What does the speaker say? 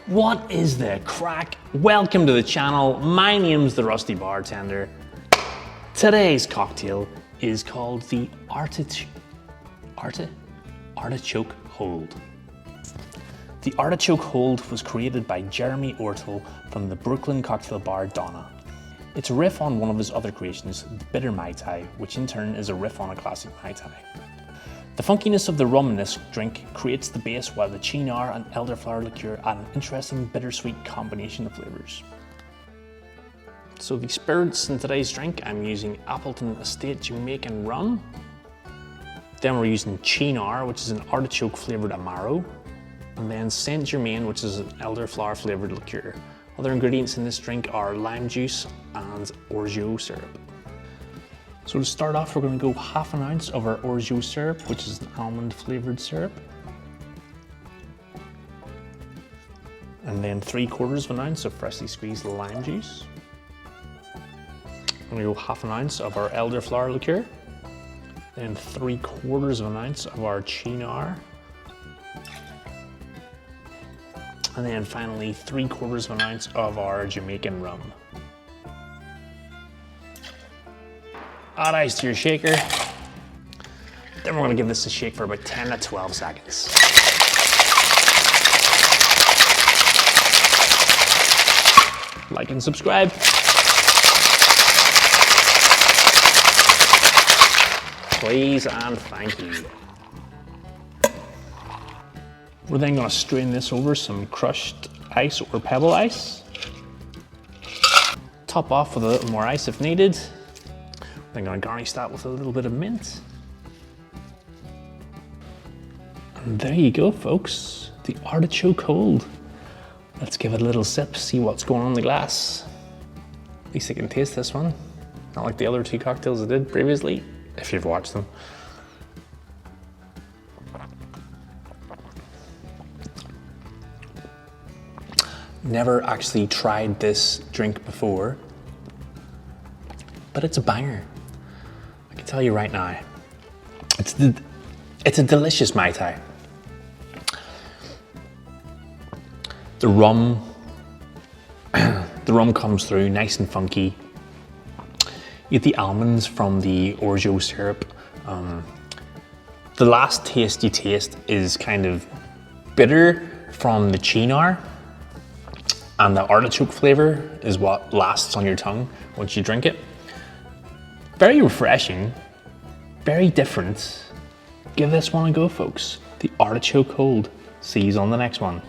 What is the crack? Welcome to the channel. My name's the Rusty Bartender. Today's cocktail is called the Artichoke Hold. The Artichoke Hold was created by Jeremy Oertel from the Brooklyn cocktail bar Donna. It's a riff on one of his other creations, the Bitter Mai Tai, which in turn is a riff on a classic Mai Tai. The funkiness of the rum in this drink creates the base, while the Cynar and elderflower liqueur add an interesting bittersweet combination of flavors. So the spirits in today's drink, I'm using Appleton Estate Jamaican rum. Then we're using Cynar, which is an artichoke flavored Amaro. And then St-Germain, which is an elderflower flavored liqueur. Other ingredients in this drink are lime juice and orgeat syrup. So to start off, we're going to go half an ounce of our orgeat syrup, which is an almond flavored syrup. And then 3/4 of an ounce of freshly squeezed lime juice. I'm going to go half an ounce of our elderflower liqueur. Then 3/4 of an ounce of our Cynar. And then finally 3/4 of an ounce of our Jamaican rum. Add ice to your shaker. Then we're gonna give this a shake for about 10 to 12 seconds. Like and subscribe. Please and thank you. We're then gonna strain this over some crushed ice or pebble ice. Top off with a little more ice if needed. I'm gonna garnish that with a little bit of mint. And there you go, folks. The Artichoke Hold. Let's give it a little sip, see what's going on in the glass. At least I can taste this one. Not like the other two cocktails I did previously, if you've watched them. Never actually tried this drink before, but it's a banger. I can tell you right now, it's a delicious Mai Tai. The rum comes through nice and funky. You get the almonds from the orgeat syrup. The last taste you taste is kind of bitter from the Cynar, and the artichoke flavor is what lasts on your tongue once you drink it. Very refreshing, very different. Give this one a go, folks. The Artichoke Hold. See you on the next one.